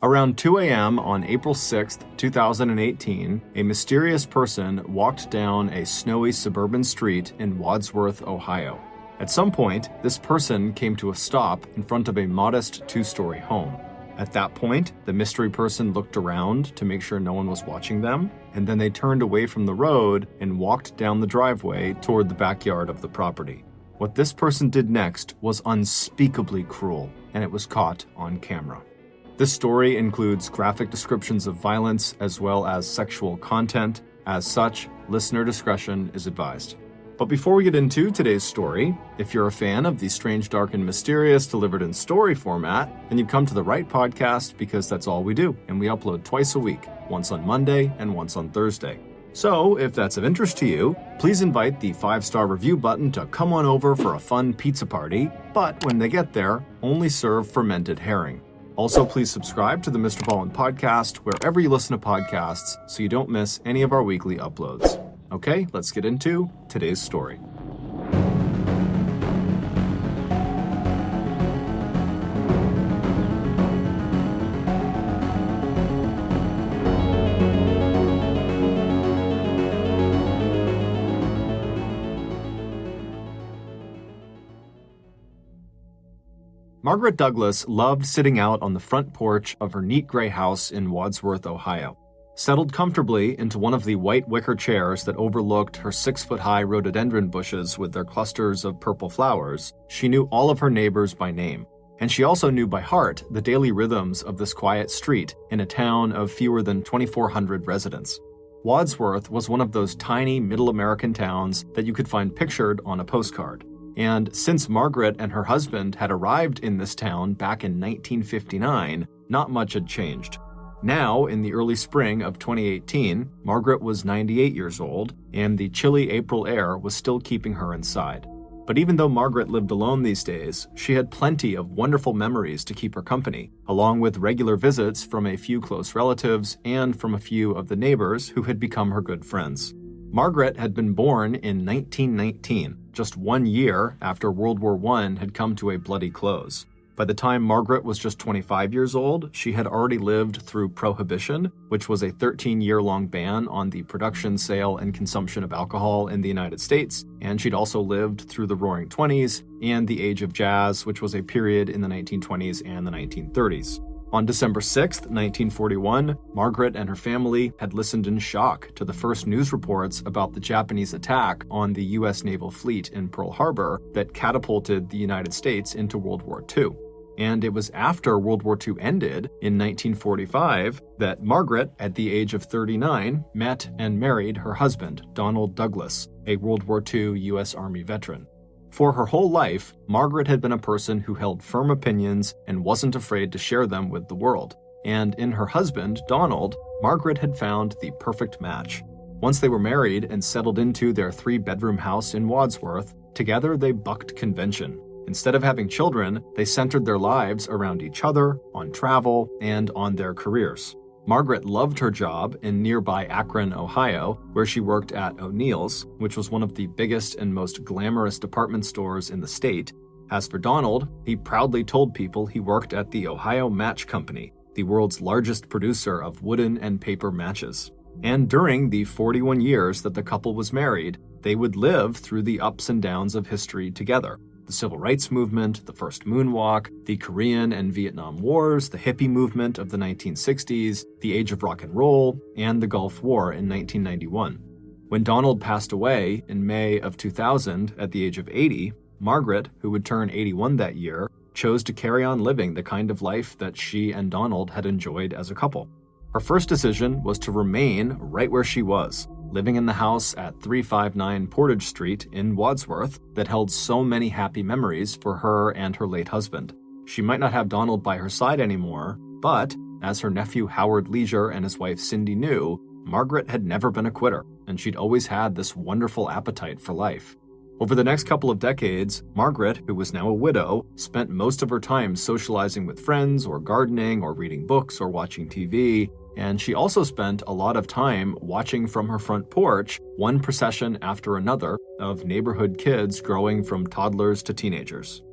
Around 2 a.m. on April 6, 2018, a mysterious person walked down a snowy suburban street in Wadsworth, Ohio. At some point, this person came to a stop in front of a modest two-story home. At that point, the mystery person looked around to make sure no one was watching them, and then they turned away from the road and walked down the driveway toward the backyard of the property. What this person did next was unspeakably cruel, and it was caught on camera. This story includes graphic descriptions of violence as well as sexual content. As such, listener discretion is advised. But before we get into today's story, if you're a fan of the strange, dark, and mysterious delivered in story format, then you've come to the right podcast because that's all we do, and we upload twice a week, once on Monday and once on Thursday. So, if that's of interest to you, please invite the 5-star review button to come on over for a fun pizza party, but when they get there, only serve fermented herring. Also, please subscribe to the MrBallen Podcast wherever you listen to podcasts so you don't miss any of our weekly uploads. Okay, let's get into today's story. Margaret Douglas loved sitting out on the front porch of her neat gray house in Wadsworth, Ohio. Settled comfortably into one of the white wicker chairs that overlooked her 6-foot-high rhododendron bushes with their clusters of purple flowers, she knew all of her neighbors by name. And she also knew by heart the daily rhythms of this quiet street in a town of fewer than 2,400 residents. Wadsworth was one of those tiny middle American towns that you could find pictured on a postcard. And since Margaret and her husband had arrived in this town back in 1959, not much had changed. Now, in the early spring of 2018, Margaret was 98 years old, and the chilly April air was still keeping her inside. But even though Margaret lived alone these days, she had plenty of wonderful memories to keep her company, along with regular visits from a few close relatives and from a few of the neighbors who had become her good friends. Margaret had been born in 1919, just 1 year after World War I had come to a bloody close. By the time Margaret was just 25 years old, she had already lived through Prohibition, which was a 13-year-long ban on the production, sale, and consumption of alcohol in the United States, and she'd also lived through the Roaring Twenties and the Age of Jazz, which was a period in the 1920s and the 1930s. On December 6, 1941, Margaret and her family had listened in shock to the first news reports about the Japanese attack on the U.S. naval fleet in Pearl Harbor that catapulted the United States into World War II. And it was after World War II ended in 1945 that Margaret, at the age of 39, met and married her husband, Donald Douglas, a World War II U.S. Army veteran. For her whole life, Margaret had been a person who held firm opinions and wasn't afraid to share them with the world. And in her husband, Donald, Margaret had found the perfect match. Once they were married and settled into their 3-bedroom house in Wadsworth, together they bucked convention. Instead of having children, they centered their lives around each other, on travel, and on their careers. Margaret loved her job in nearby Akron, Ohio, where she worked at O'Neill's, which was one of the biggest and most glamorous department stores in the state. As for Donald, he proudly told people he worked at the Ohio Match Company, the world's largest producer of wooden and paper matches. And during the 41 years that the couple was married, they would live through the ups and downs of history together. The Civil Rights Movement, the first moonwalk, the Korean and Vietnam Wars, the hippie movement of the 1960s, the age of rock and roll, and the Gulf War in 1991. When Donald passed away in May of 2000 at the age of 80, Margaret, who would turn 81 that year, chose to carry on living the kind of life that she and Donald had enjoyed as a couple. Her first decision was to remain right where she was, living in the house at 359 Portage Street in Wadsworth that held so many happy memories for her and her late husband. She might not have Donald by her side anymore, but, as her nephew Howard Leisure and his wife Cindy knew, Margaret had never been a quitter, and she'd always had this wonderful appetite for life. Over the next couple of decades, Margaret, who was now a widow, spent most of her time socializing with friends or gardening or reading books or watching TV, and she also spent a lot of time watching from her front porch one procession after another of neighborhood kids growing from toddlers to teenagers.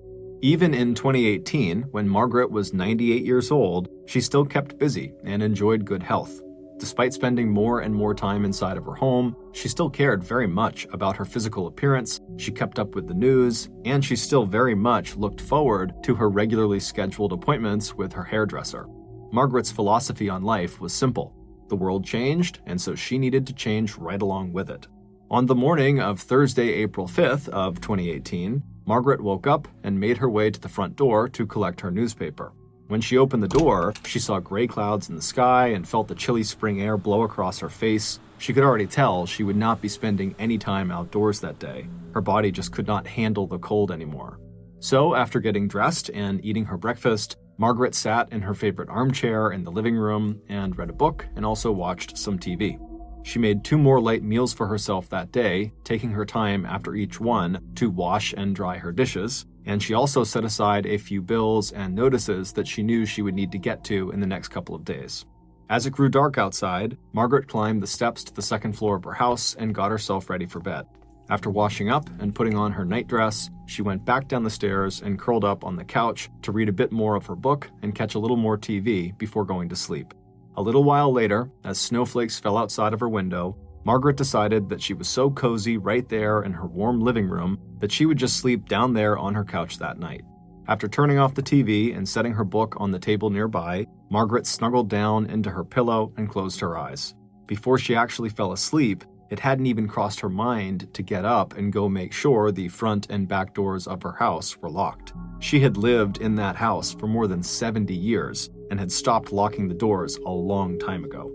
Even in 2018, when Margaret was 98 years old, she still kept busy and enjoyed good health. Despite spending more and more time inside of her home, she still cared very much about her physical appearance, she kept up with the news, and she still very much looked forward to her regularly scheduled appointments with her hairdresser. Margaret's philosophy on life was simple. The world changed, and so she needed to change right along with it. On the morning of Thursday, April 5th of 2018, Margaret woke up and made her way to the front door to collect her newspaper. When she opened the door, she saw gray clouds in the sky and felt the chilly spring air blow across her face. She could already tell she would not be spending any time outdoors that day. Her body just could not handle the cold anymore. So, after getting dressed and eating her breakfast, Margaret sat in her favorite armchair in the living room and read a book and also watched some TV. She made 2 more light meals for herself that day, taking her time after each one to wash and dry her dishes, and she also set aside a few bills and notices that she knew she would need to get to in the next couple of days. As it grew dark outside, Margaret climbed the steps to the second floor of her house and got herself ready for bed. After washing up and putting on her nightdress, she went back down the stairs and curled up on the couch to read a bit more of her book and catch a little more TV before going to sleep. A little while later, as snowflakes fell outside of her window, Margaret decided that she was so cozy right there in her warm living room that she would just sleep down there on her couch that night. After turning off the TV and setting her book on the table nearby, Margaret snuggled down into her pillow and closed her eyes. Before she actually fell asleep, it hadn't even crossed her mind to get up and go make sure the front and back doors of her house were locked. She had lived in that house for more than 70 years and had stopped locking the doors a long time ago.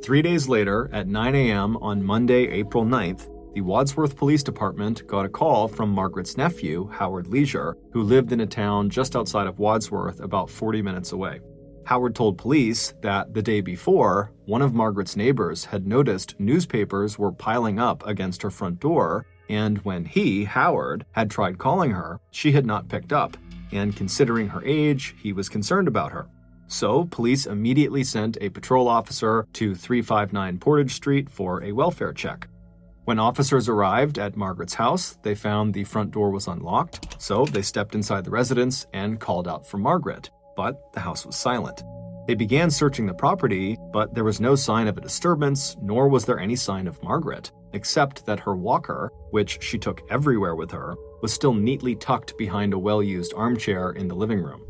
3 days later, at 9 a.m. on Monday, April 9th, the Wadsworth Police Department got a call from Margaret's nephew, Howard Leisure, who lived in a town just outside of Wadsworth about 40 minutes away. Howard told police that the day before, one of Margaret's neighbors had noticed newspapers were piling up against her front door, and when he, Howard, had tried calling her, she had not picked up, and considering her age, he was concerned about her. So, police immediately sent a patrol officer to 359 Portage Street for a welfare check. When officers arrived at Margaret's house, they found the front door was unlocked, so they stepped inside the residence and called out for Margaret, but the house was silent. They began searching the property, but there was no sign of a disturbance, nor was there any sign of Margaret, except that her walker, which she took everywhere with her, was still neatly tucked behind a well-used armchair in the living room.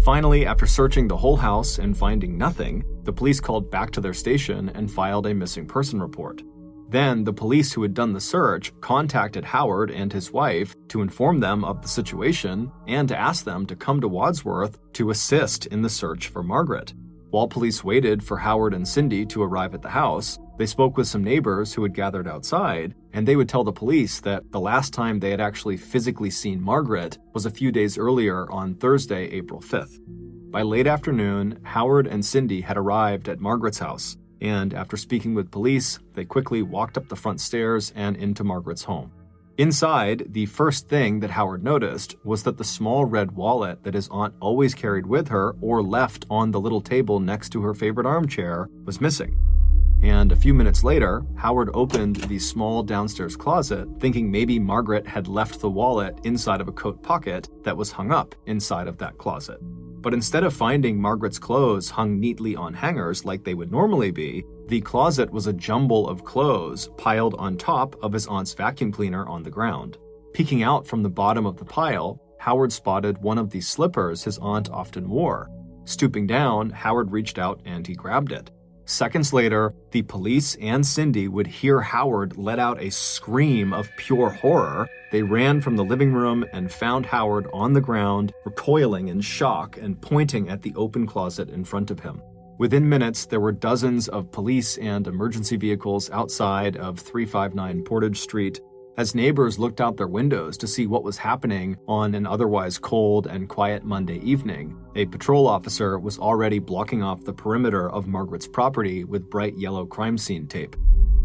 Finally, after searching the whole house and finding nothing, the police called back to their station and filed a missing person report. Then, the police who had done the search contacted Howard and his wife to inform them of the situation and to ask them to come to Wadsworth to assist in the search for Margaret. While police waited for Howard and Cindy to arrive at the house, they spoke with some neighbors who had gathered outside, and they would tell the police that the last time they had actually physically seen Margaret was a few days earlier on Thursday, April 5th. By late afternoon, Howard and Cindy had arrived at Margaret's house, and after speaking with police, they quickly walked up the front stairs and into Margaret's home. Inside, the first thing that Howard noticed was that the small red wallet that his aunt always carried with her or left on the little table next to her favorite armchair was missing. And a few minutes later, Howard opened the small downstairs closet, thinking maybe Margaret had left the wallet inside of a coat pocket that was hung up inside of that closet. But instead of finding Margaret's clothes hung neatly on hangers like they would normally be, the closet was a jumble of clothes piled on top of his aunt's vacuum cleaner on the ground. Peeking out from the bottom of the pile, Howard spotted one of the slippers his aunt often wore. Stooping down, Howard reached out and he grabbed it. Seconds later, the police and Cindy would hear Howard let out a scream of pure horror. They ran from the living room and found Howard on the ground, recoiling in shock and pointing at the open closet in front of him. Within minutes, there were dozens of police and emergency vehicles outside of 359 Portage Street. As neighbors looked out their windows to see what was happening on an otherwise cold and quiet Monday evening, a patrol officer was already blocking off the perimeter of Margaret's property with bright yellow crime scene tape.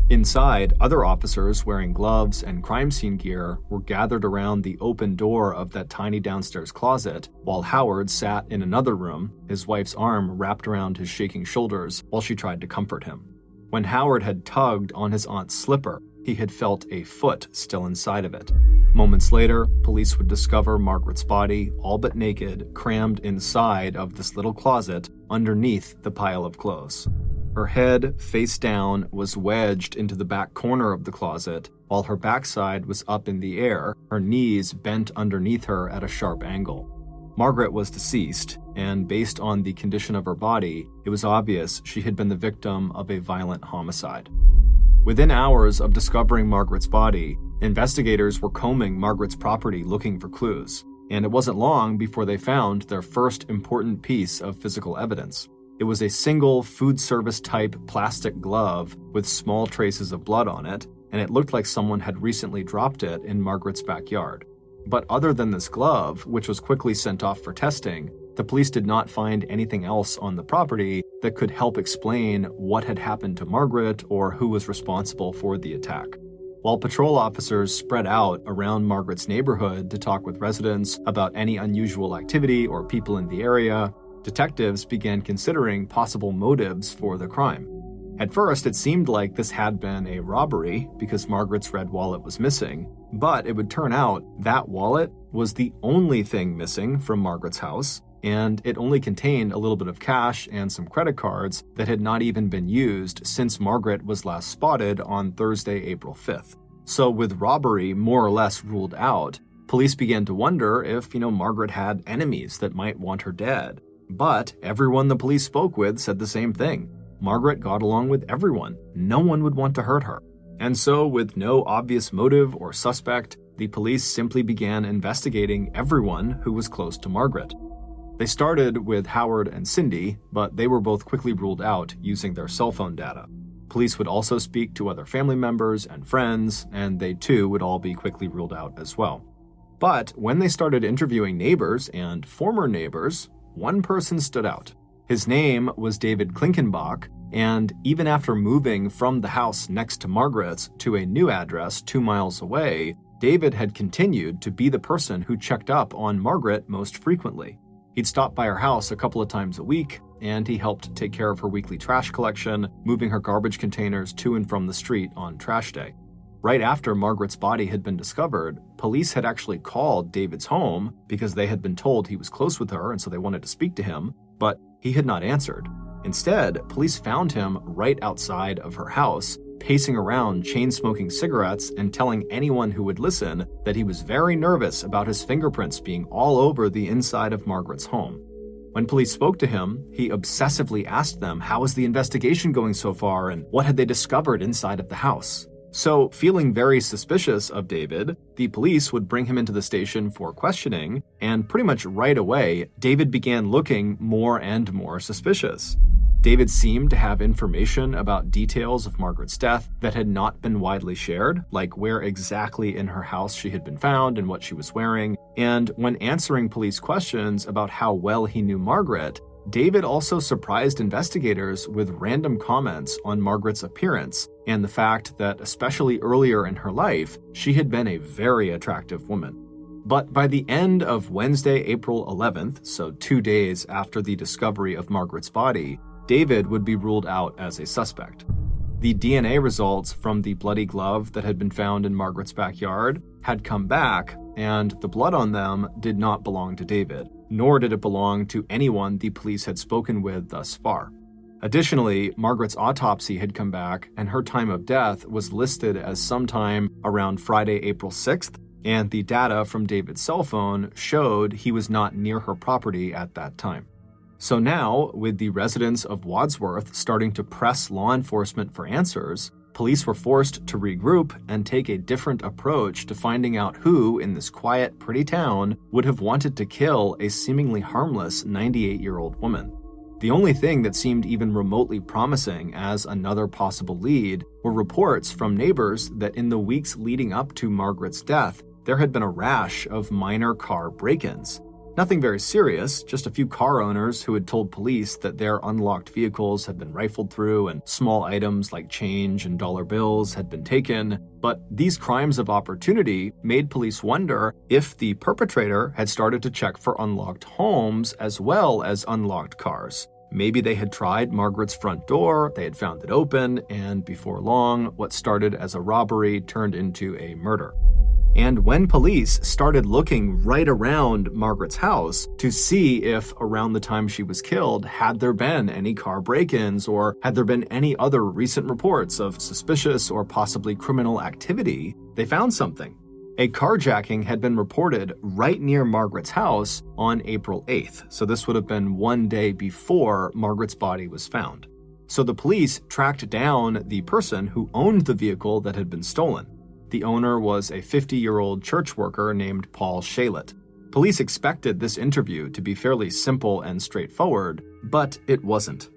Inside, other officers wearing gloves and crime scene gear were gathered around the open door of that tiny downstairs closet, while Howard sat in another room, his wife's arm wrapped around his shaking shoulders while she tried to comfort him. When Howard had tugged on his aunt's slipper, he had felt a foot still inside of it. Moments later, police would discover Margaret's body, all but naked, crammed inside of this little closet underneath the pile of clothes. Her head, face down, was wedged into the back corner of the closet, while her backside was up in the air, her knees bent underneath her at a sharp angle. Margaret was deceased, and based on the condition of her body, it was obvious she had been the victim of a violent homicide. Within hours of discovering Margaret's body, investigators were combing Margaret's property looking for clues, and it wasn't long before they found their first important piece of physical evidence. It was a single food service-type plastic glove with small traces of blood on it, and it looked like someone had recently dropped it in Margaret's backyard. But other than this glove, which was quickly sent off for testing, the police did not find anything else on the property that could help explain what had happened to Margaret or who was responsible for the attack. While patrol officers spread out around Margaret's neighborhood to talk with residents about any unusual activity or people in the area, detectives began considering possible motives for the crime. At first, it seemed like this had been a robbery because Margaret's red wallet was missing, but it would turn out that wallet was the only thing missing from Margaret's house, and it only contained a little bit of cash and some credit cards that had not even been used since Margaret was last spotted on Thursday, April 5th. So with robbery more or less ruled out, police began to wonder if, Margaret had enemies that might want her dead. But everyone the police spoke with said the same thing. Margaret got along with everyone. No one would want to hurt her. And so, with no obvious motive or suspect, the police simply began investigating everyone who was close to Margaret. They started with Howard and Cindy, but they were both quickly ruled out using their cell phone data. Police would also speak to other family members and friends, and they too would all be quickly ruled out as well. But when they started interviewing neighbors and former neighbors, one person stood out. His name was David Klinkenbach, and even after moving from the house next to Margaret's to a new address 2 miles away, David had continued to be the person who checked up on Margaret most frequently. He'd stop by her house a couple of times a week, and he helped take care of her weekly trash collection, moving her garbage containers to and from the street on trash day. Right after Margaret's body had been discovered, police had actually called David's home because they had been told he was close with her and so they wanted to speak to him, but he had not answered. Instead, police found him right outside of her house, pacing around chain-smoking cigarettes and telling anyone who would listen that he was very nervous about his fingerprints being all over the inside of Margaret's home. When police spoke to him, he obsessively asked them how was the investigation going so far and what had they discovered inside of the house. So, feeling very suspicious of David, the police would bring him into the station for questioning, and pretty much right away, David began looking more and more suspicious. David seemed to have information about details of Margaret's death that had not been widely shared, like where exactly in her house she had been found and what she was wearing, and when answering police questions about how well he knew Margaret, David also surprised investigators with random comments on Margaret's appearance and the fact that, especially earlier in her life, she had been a very attractive woman. But by the end of Wednesday, April 11th, so 2 days after the discovery of Margaret's body, David would be ruled out as a suspect. The DNA results from the bloody glove that had been found in Margaret's backyard had come back, and the blood on them did not belong to David, nor did it belong to anyone the police had spoken with thus far. Additionally, Margaret's autopsy had come back, and her time of death was listed as sometime around Friday, April 6th, and the data from David's cell phone showed he was not near her property at that time. So now, with the residents of Wadsworth starting to press law enforcement for answers, police were forced to regroup and take a different approach to finding out who in this quiet, pretty town would have wanted to kill a seemingly harmless 98-year-old woman. The only thing that seemed even remotely promising as another possible lead were reports from neighbors that in the weeks leading up to Margaret's death, there had been a rash of minor car break-ins. Nothing very serious, just a few car owners who had told police that their unlocked vehicles had been rifled through and small items like change and dollar bills had been taken. But these crimes of opportunity made police wonder if the perpetrator had started to check for unlocked homes as well as unlocked cars. Maybe they had tried Margaret's front door, they had found it open, and before long, what started as a robbery turned into a murder. And when police started looking right around Margaret's house to see if around the time she was killed, had there been any car break-ins or had there been any other recent reports of suspicious or possibly criminal activity, they found something. A carjacking had been reported right near Margaret's house on April 8th, so this would have been one day before Margaret's body was found. So the police tracked down the person who owned the vehicle that had been stolen. The owner was a 50-year-old church worker named Paul Shalit. Police expected this interview to be fairly simple and straightforward, but it wasn't.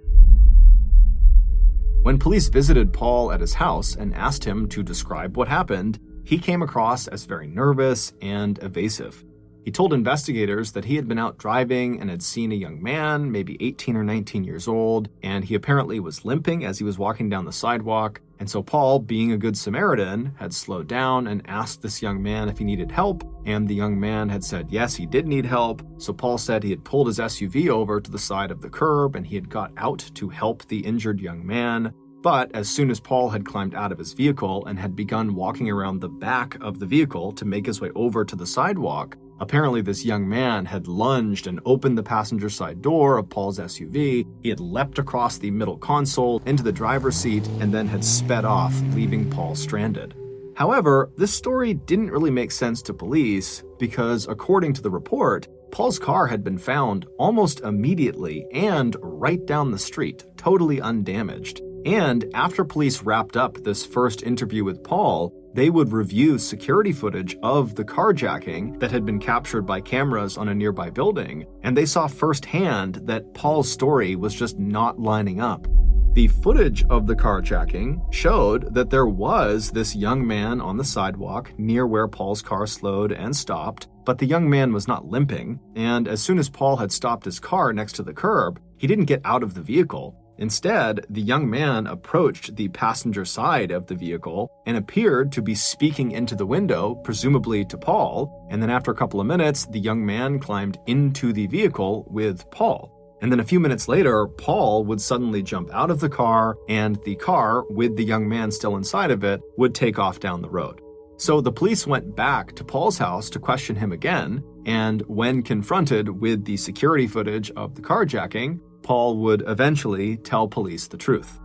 When police visited Paul at his house and asked him to describe what happened, he came across as very nervous and evasive. He told investigators that he had been out driving and had seen a young man, maybe 18 or 19 years old, and he apparently was limping as he was walking down the sidewalk. And so Paul, being a good Samaritan, had slowed down and asked this young man if he needed help, and the young man had said yes, he did need help. So Paul said he had pulled his SUV over to the side of the curb and he had got out to help the injured young man. But as soon as Paul had climbed out of his vehicle and had begun walking around the back of the vehicle to make his way over to the sidewalk, apparently this young man had lunged and opened the passenger side door of Paul's SUV. He had leapt across the middle console into the driver's seat and then had sped off, leaving Paul stranded. However, this story didn't really make sense to police because, according to the report, Paul's car had been found almost immediately and right down the street, totally undamaged. And after police wrapped up this first interview with Paul, they would review security footage of the carjacking that had been captured by cameras on a nearby building, and they saw firsthand that Paul's story was just not lining up. The footage of the carjacking showed that there was this young man on the sidewalk near where Paul's car slowed and stopped, but the young man was not limping, and as soon as Paul had stopped his car next to the curb, he didn't get out of the vehicle. Instead, the young man approached the passenger side of the vehicle and appeared to be speaking into the window, presumably to Paul, and then after a couple of minutes, the young man climbed into the vehicle with Paul. And then a few minutes later, Paul would suddenly jump out of the car, and the car, with the young man still inside of it, would take off down the road. So the police went back to Paul's house to question him again, and when confronted with the security footage of the carjacking, Paul would eventually tell police the truth.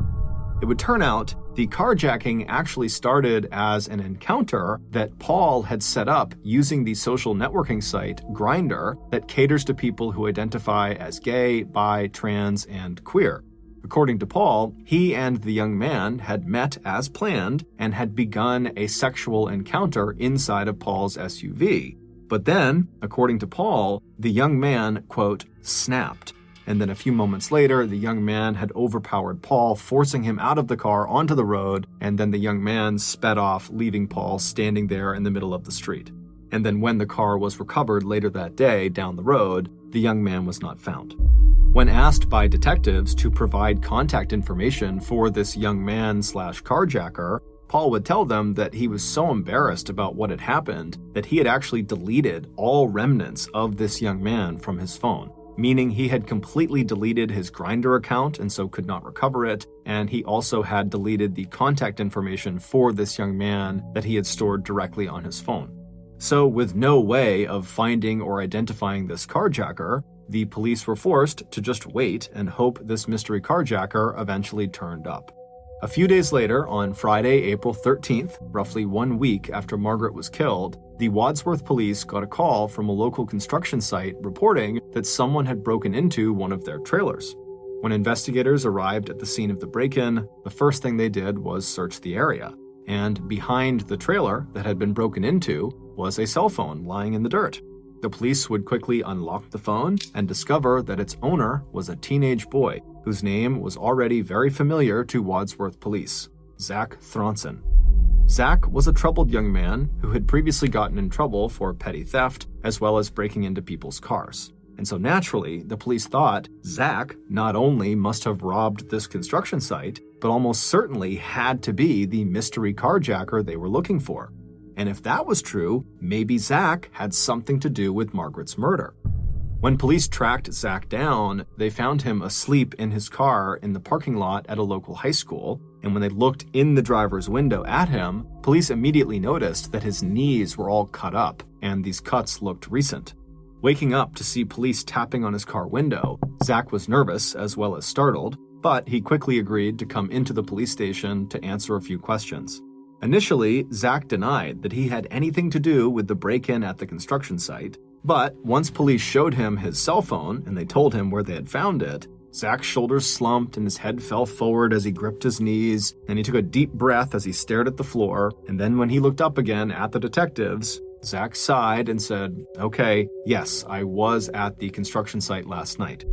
It would turn out the carjacking actually started as an encounter that Paul had set up using the social networking site Grindr that caters to people who identify as gay, bi, trans, and queer. According to Paul, he and the young man had met as planned and had begun a sexual encounter inside of Paul's SUV. But then, according to Paul, the young man, quote, snapped. And then a few moments later, the young man had overpowered Paul, forcing him out of the car onto the road, and then the young man sped off, leaving Paul standing there in the middle of the street. And then when the car was recovered later that day down the road, the young man was not found. When asked by detectives to provide contact information for this young man/carjacker, Paul would tell them that he was so embarrassed about what had happened that he had actually deleted all remnants of this young man from his phone. Meaning he had completely deleted his Grindr account and so could not recover it, and he also had deleted the contact information for this young man that he had stored directly on his phone. So with no way of finding or identifying this carjacker, the police were forced to just wait and hope this mystery carjacker eventually turned up. A few days later, on Friday, April 13th, roughly 1 week after Margaret was killed, the Wadsworth police got a call from a local construction site reporting that someone had broken into one of their trailers. When investigators arrived at the scene of the break-in, the first thing they did was search the area. And behind the trailer that had been broken into was a cell phone lying in the dirt. The police would quickly unlock the phone and discover that its owner was a teenage boy whose name was already very familiar to Wadsworth police, Zach Thronson. Zach was a troubled young man who had previously gotten in trouble for petty theft as well as breaking into people's cars. And so naturally, the police thought Zach not only must have robbed this construction site, but almost certainly had to be the mystery carjacker they were looking for. And if that was true, maybe Zach had something to do with Margaret's murder. When police tracked Zach down, they found him asleep in his car in the parking lot at a local high school, and when they looked in the driver's window at him, police immediately noticed that his knees were all cut up, and these cuts looked recent. Waking up to see police tapping on his car window, Zach was nervous as well as startled, but he quickly agreed to come into the police station to answer a few questions. Initially, Zach denied that he had anything to do with the break-in at the construction site, but once police showed him his cell phone and they told him where they had found it, Zach's shoulders slumped and his head fell forward as he gripped his knees, and he took a deep breath as he stared at the floor, and then when he looked up again at the detectives, Zach sighed and said, "Okay, yes, I was at the construction site last night."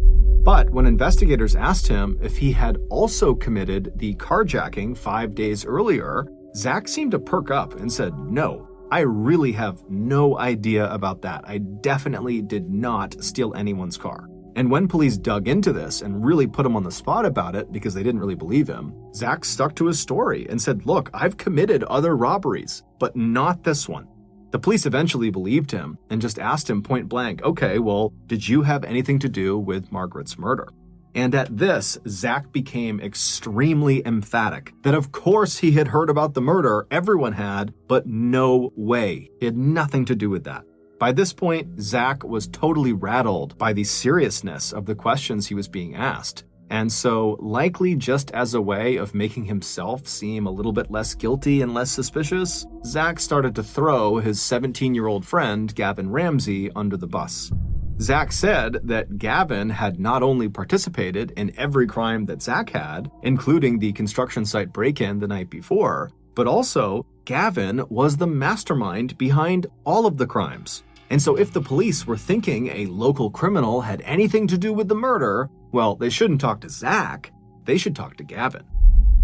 But when investigators asked him if he had also committed the carjacking 5 days earlier, Zach seemed to perk up and said, "No, I really have no idea about that. I definitely did not steal anyone's car." And when police dug into this and really put him on the spot about it because they didn't really believe him, Zach stuck to his story and said, "Look, I've committed other robberies, but not this one." The police eventually believed him and just asked him point blank, "Okay, well, did you have anything to do with Margaret's murder?" And at this, Zach became extremely emphatic that of course he had heard about the murder, everyone had, but no way. He had nothing to do with that. By this point, Zach was totally rattled by the seriousness of the questions he was being asked. And so, likely just as a way of making himself seem a little bit less guilty and less suspicious, Zach started to throw his 17-year-old friend, Gavin Ramsey, under the bus. Zach said that Gavin had not only participated in every crime that Zach had, including the construction site break-in the night before, but also Gavin was the mastermind behind all of the crimes. And so if the police were thinking a local criminal had anything to do with the murder, well, they shouldn't talk to Zach, they should talk to Gavin.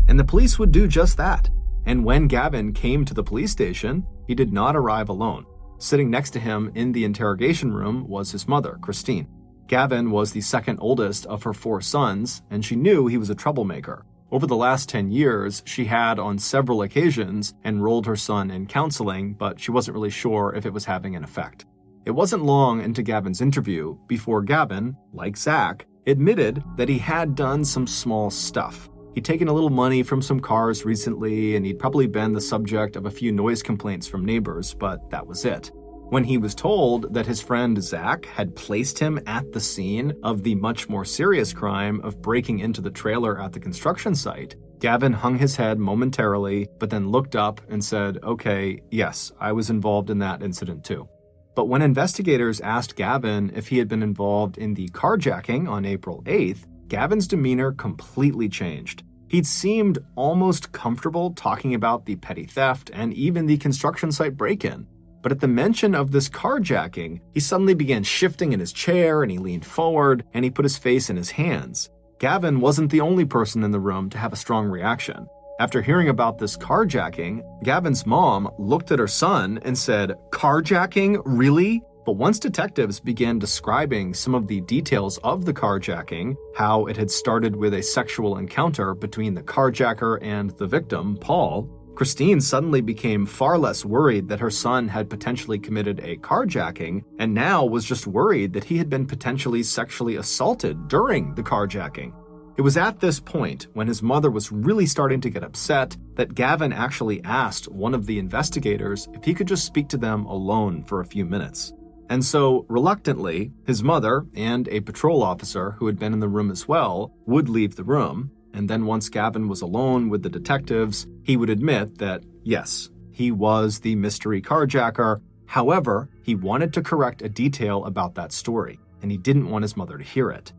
And the police would do just that. And when Gavin came to the police station, he did not arrive alone. Sitting next to him in the interrogation room was his mother, Christine. Gavin was the second oldest of her 4 sons, and she knew he was a troublemaker. Over the last 10 years, she had on several occasions enrolled her son in counseling, but she wasn't really sure if it was having an effect. It wasn't long into Gavin's interview before Gavin, like Zach, admitted that he had done some small stuff. He'd taken a little money from some cars recently, and he'd probably been the subject of a few noise complaints from neighbors, but that was it. When he was told that his friend Zach had placed him at the scene of the much more serious crime of breaking into the trailer at the construction site, Gavin hung his head momentarily, but then looked up and said, "Okay, yes, I was involved in that incident too." But when investigators asked Gavin if he had been involved in the carjacking on April 8th, Gavin's demeanor completely changed. He'd seemed almost comfortable talking about the petty theft and even the construction site break-in. But at the mention of this carjacking, he suddenly began shifting in his chair and he leaned forward and he put his face in his hands. Gavin wasn't the only person in the room to have a strong reaction. After hearing about this carjacking, Gavin's mom looked at her son and said, "Carjacking? Really?" But once detectives began describing some of the details of the carjacking, how it had started with a sexual encounter between the carjacker and the victim, Paul, Christine suddenly became far less worried that her son had potentially committed a carjacking and now was just worried that he had been potentially sexually assaulted during the carjacking. It was at this point, when his mother was really starting to get upset, that Gavin actually asked one of the investigators if he could just speak to them alone for a few minutes. And so, reluctantly, his mother and a patrol officer who had been in the room as well would leave the room, and then once Gavin was alone with the detectives, he would admit that, yes, he was the mystery carjacker. However, he wanted to correct a detail about that story, and he didn't want his mother to hear it.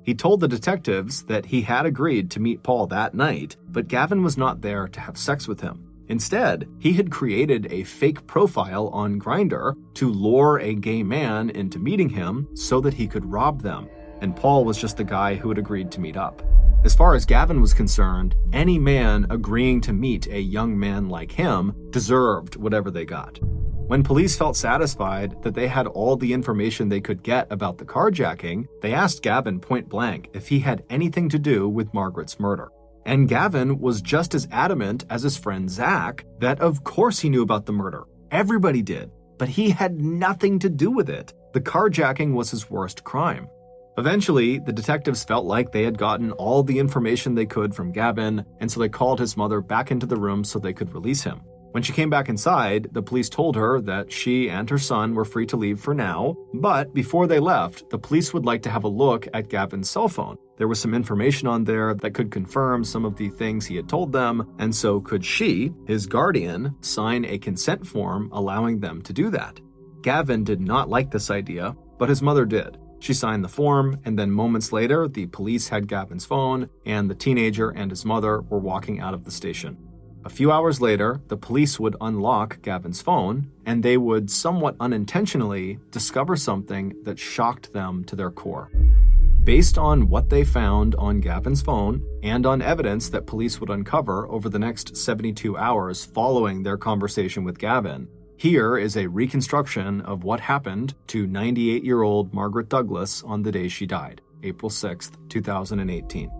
He told the detectives that he had agreed to meet Paul that night, but Gavin was not there to have sex with him. Instead, he had created a fake profile on Grindr to lure a gay man into meeting him so that he could rob them, and Paul was just the guy who had agreed to meet up. As far as Gavin was concerned, any man agreeing to meet a young man like him deserved whatever they got. When police felt satisfied that they had all the information they could get about the carjacking, they asked Gavin point blank if he had anything to do with Margaret's murder. And Gavin was just as adamant as his friend Zach that of course he knew about the murder. Everybody did, but he had nothing to do with it. The carjacking was his worst crime. Eventually, the detectives felt like they had gotten all the information they could from Gavin, and so they called his mother back into the room so they could release him. When she came back inside, the police told her that she and her son were free to leave for now, but before they left, the police would like to have a look at Gavin's cell phone. There was some information on there that could confirm some of the things he had told them, and so could she, his guardian, sign a consent form allowing them to do that. Gavin did not like this idea, but his mother did. She signed the form, and then moments later, the police had Gavin's phone, and the teenager and his mother were walking out of the station. A few hours later, the police would unlock Gavin's phone, and they would somewhat unintentionally discover something that shocked them to their core. Based on what they found on Gavin's phone and on evidence that police would uncover over the next 72 hours following their conversation with Gavin, here is a reconstruction of what happened to 98-year-old Margaret Douglas on the day she died, April 6, 2018.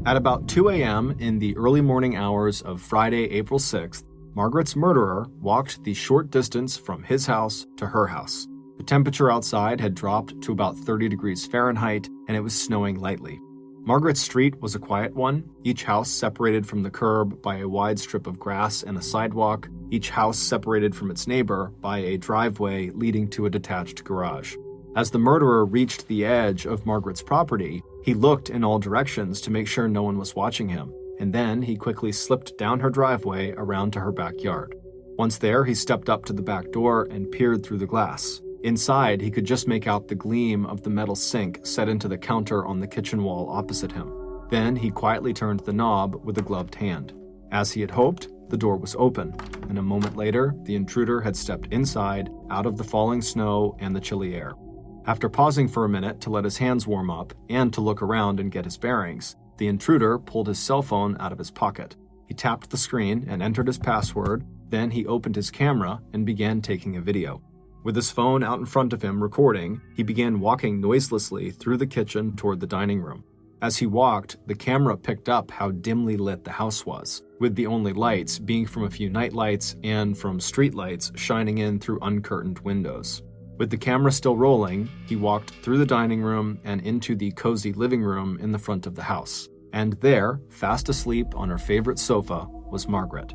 At about 2 a.m. in the early morning hours of Friday, April 6th, Margaret's murderer walked the short distance from his house to her house. The temperature outside had dropped to about 30 degrees Fahrenheit, and it was snowing lightly. Margaret's street was a quiet one, each house separated from the curb by a wide strip of grass and a sidewalk, each house separated from its neighbor by a driveway leading to a detached garage. As the murderer reached the edge of Margaret's property, he looked in all directions to make sure no one was watching him, and then he quickly slipped down her driveway around to her backyard. Once there, he stepped up to the back door and peered through the glass. Inside, he could just make out the gleam of the metal sink set into the counter on the kitchen wall opposite him. Then he quietly turned the knob with a gloved hand. As he had hoped, the door was open, and a moment later, the intruder had stepped inside, out of the falling snow and the chilly air. After pausing for a minute to let his hands warm up and to look around and get his bearings, the intruder pulled his cell phone out of his pocket. He tapped the screen and entered his password, then he opened his camera and began taking a video. With his phone out in front of him recording, he began walking noiselessly through the kitchen toward the dining room. As he walked, the camera picked up how dimly lit the house was, with the only lights being from a few night lights and from street lights shining in through uncurtained windows. With the camera still rolling, he walked through the dining room and into the cozy living room in the front of the house. And there, fast asleep on her favorite sofa, was Margaret.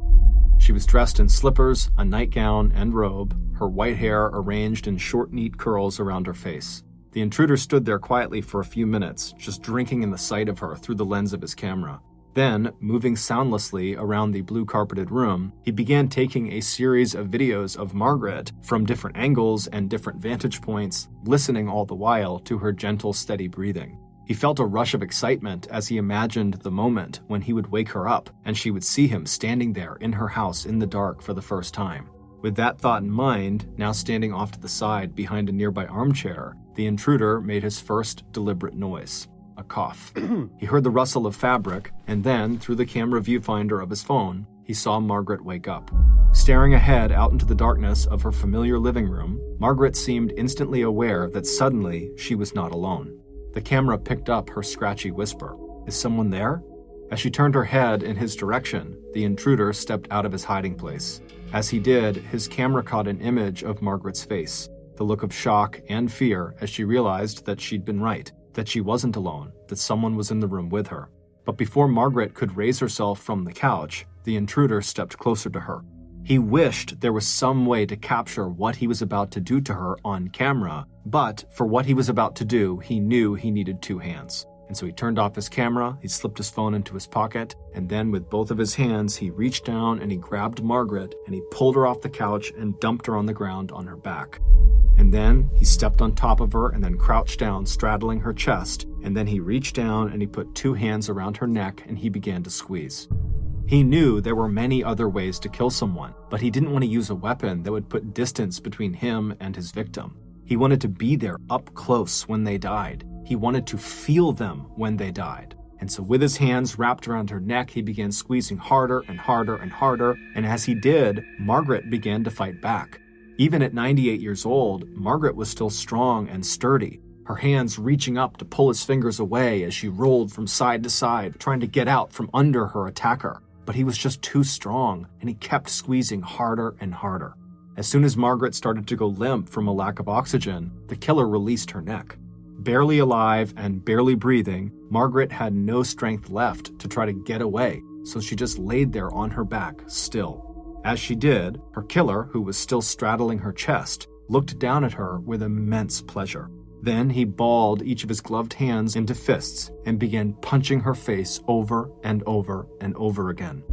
She was dressed in slippers, a nightgown, and robe, her white hair arranged in short, neat curls around her face. The intruder stood there quietly for a few minutes, just drinking in the sight of her through the lens of his camera. Then, moving soundlessly around the blue-carpeted room, he began taking a series of videos of Margaret from different angles and different vantage points, listening all the while to her gentle, steady breathing. He felt a rush of excitement as he imagined the moment when he would wake her up and she would see him standing there in her house in the dark for the first time. With that thought in mind, now standing off to the side behind a nearby armchair, the intruder made his first deliberate noise. A cough. He heard the rustle of fabric, and then, through the camera viewfinder of his phone, he saw Margaret wake up. Staring ahead out into the darkness of her familiar living room, Margaret seemed instantly aware that suddenly she was not alone. The camera picked up her scratchy whisper. "Is someone there?" As she turned her head in his direction, the intruder stepped out of his hiding place. As he did, his camera caught an image of Margaret's face, the look of shock and fear as she realized that she'd been right, that she wasn't alone, that someone was in the room with her. But before Margaret could raise herself from the couch, the intruder stepped closer to her. He wished there was some way to capture what he was about to do to her on camera, but for what he was about to do, he knew he needed two hands. And so he turned off his camera, he slipped his phone into his pocket, and then with both of his hands, he reached down and he grabbed Margaret and he pulled her off the couch and dumped her on the ground on her back. And then he stepped on top of her and then crouched down, straddling her chest, and then he reached down and he put two hands around her neck and he began to squeeze. He knew there were many other ways to kill someone, but he didn't want to use a weapon that would put distance between him and his victim. He wanted to be there up close when they died. He wanted to feel them when they died. And so with his hands wrapped around her neck, he began squeezing harder and harder and harder, and as he did, Margaret began to fight back. Even at 98 years old, Margaret was still strong and sturdy, her hands reaching up to pull his fingers away as she rolled from side to side, trying to get out from under her attacker. But he was just too strong, and he kept squeezing harder and harder. As soon as Margaret started to go limp from a lack of oxygen, the killer released her neck. Barely alive and barely breathing, Margaret had no strength left to try to get away, so she just laid there on her back, still. As she did, her killer, who was still straddling her chest, looked down at her with immense pleasure. Then he balled each of his gloved hands into fists and began punching her face over and over and over again.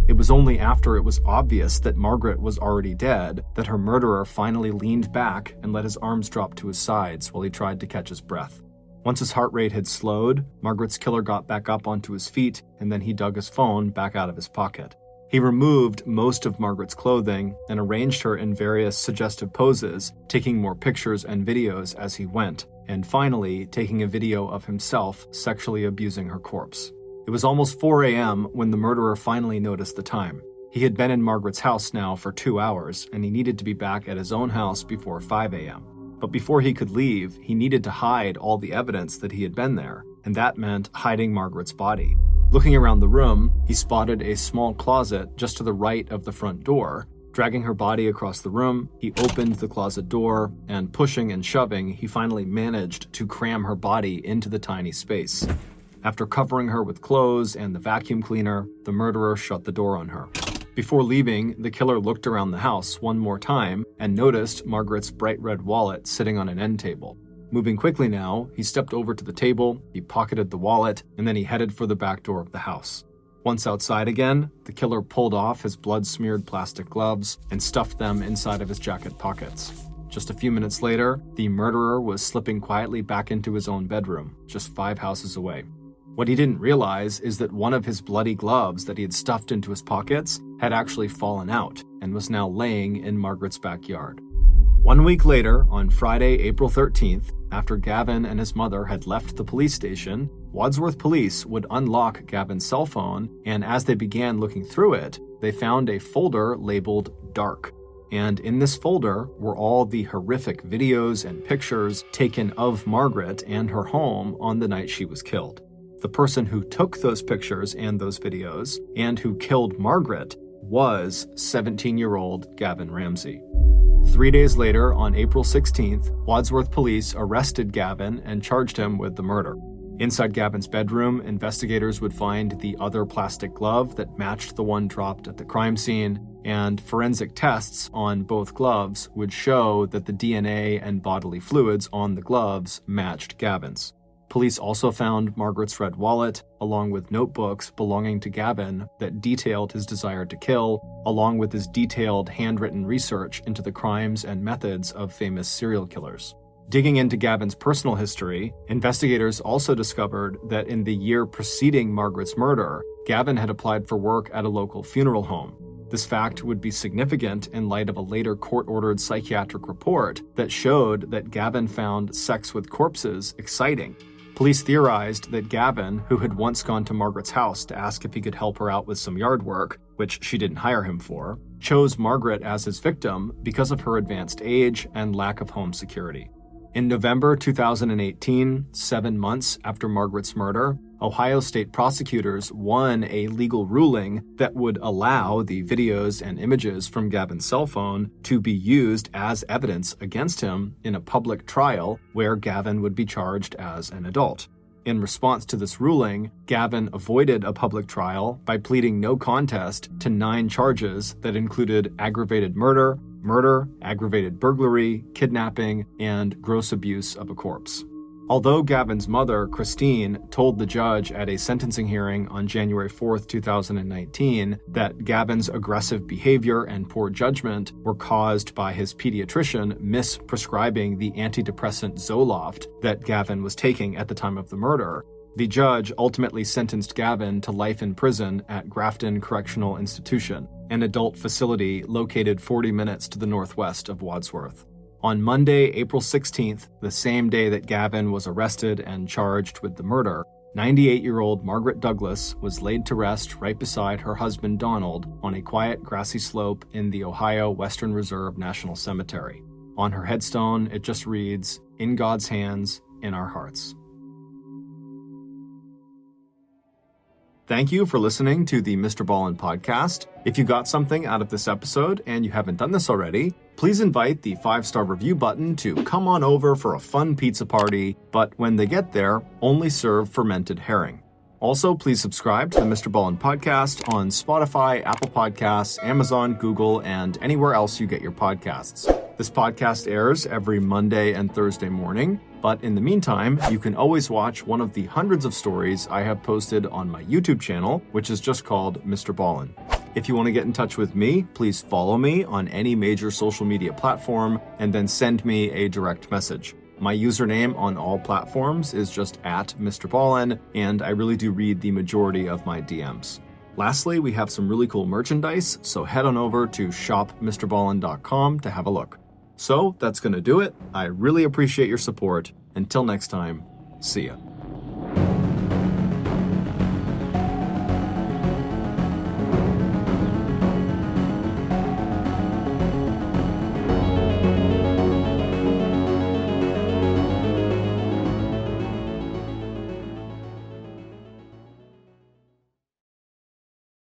It was only after it was obvious that Margaret was already dead that her murderer finally leaned back and let his arms drop to his sides while he tried to catch his breath. Once his heart rate had slowed, Margaret's killer got back up onto his feet, and then he dug his phone back out of his pocket. He removed most of Margaret's clothing and arranged her in various suggestive poses, taking more pictures and videos as he went, and finally taking a video of himself sexually abusing her corpse. It was almost 4 a.m. when the murderer finally noticed the time. He had been in Margaret's house now for 2 hours, and he needed to be back at his own house before 5 a.m. But before he could leave, he needed to hide all the evidence that he had been there, and that meant hiding Margaret's body. Looking around the room, he spotted a small closet just to the right of the front door. Dragging her body across the room, he opened the closet door, and pushing and shoving, he finally managed to cram her body into the tiny space. After covering her with clothes and the vacuum cleaner, the murderer shut the door on her. Before leaving, the killer looked around the house one more time and noticed Margaret's bright red wallet sitting on an end table. Moving quickly now, he stepped over to the table, he pocketed the wallet, and then he headed for the back door of the house. Once outside again, the killer pulled off his blood-smeared plastic gloves and stuffed them inside of his jacket pockets. Just a few minutes later, the murderer was slipping quietly back into his own bedroom, just 5 houses away. What he didn't realize is that one of his bloody gloves that he had stuffed into his pockets had actually fallen out and was now laying in Margaret's backyard. 1 week later, on Friday, April 13th, after Gavin and his mother had left the police station, Wadsworth police would unlock Gavin's cell phone, and as they began looking through it, they found a folder labeled Dark. And in this folder were all the horrific videos and pictures taken of Margaret and her home on the night she was killed. The person who took those pictures and those videos, and who killed Margaret, was 17-year-old Gavin Ramsey. 3 days later, on April 16th, Wadsworth police arrested Gavin and charged him with the murder. Inside Gavin's bedroom, investigators would find the other plastic glove that matched the one dropped at the crime scene, and forensic tests on both gloves would show that the DNA and bodily fluids on the gloves matched Gavin's. Police also found Margaret's red wallet, along with notebooks belonging to Gavin that detailed his desire to kill, along with his detailed handwritten research into the crimes and methods of famous serial killers. Digging into Gavin's personal history, investigators also discovered that in the year preceding Margaret's murder, Gavin had applied for work at a local funeral home. This fact would be significant in light of a later court-ordered psychiatric report that showed that Gavin found sex with corpses exciting. Police theorized that Gavin, who had once gone to Margaret's house to ask if he could help her out with some yard work, which she didn't hire him for, chose Margaret as his victim because of her advanced age and lack of home security. In November 2018, 7 months after Margaret's murder, Ohio state prosecutors won a legal ruling that would allow the videos and images from Gavin's cell phone to be used as evidence against him in a public trial where Gavin would be charged as an adult. In response to this ruling, Gavin avoided a public trial by pleading no contest to 9 charges that included aggravated murder, aggravated burglary, kidnapping, and gross abuse of a corpse. Although Gavin's mother, Christine, told the judge at a sentencing hearing on January 4, 2019, that Gavin's aggressive behavior and poor judgment were caused by his pediatrician misprescribing the antidepressant Zoloft that Gavin was taking at the time of the murder, the judge ultimately sentenced Gavin to life in prison at Grafton Correctional Institution, an adult facility located 40 minutes to the northwest of Wadsworth. On Monday, April 16th, the same day that Gavin was arrested and charged with the murder, 98-year-old Margaret Douglas was laid to rest right beside her husband Donald on a quiet grassy slope in the Ohio Western Reserve National Cemetery. On her headstone, it just reads, "In God's hands, in our hearts." Thank you for listening to the Mr. Ballen Podcast. If you got something out of this episode and you haven't done this already, Please invite the 5-star review button to come on over for a fun pizza party, but when they get there, only serve fermented herring. Also, please subscribe to the Mr. Ballen Podcast on Spotify, Apple Podcasts, Amazon, Google, and anywhere else you get your podcasts. This podcast airs every Monday and Thursday morning, but in the meantime, you can always watch one of the hundreds of stories I have posted on my YouTube channel, which is just called Mr. Ballen. If you want to get in touch with me, please follow me on any major social media platform and then send me a direct message. My username on all platforms is just @MrBallen, and I really do read the majority of my DMs. Lastly, we have some really cool merchandise, so head on over to shopmrballen.com to have a look. So that's going to do it. I really appreciate your support. Until next time, see ya.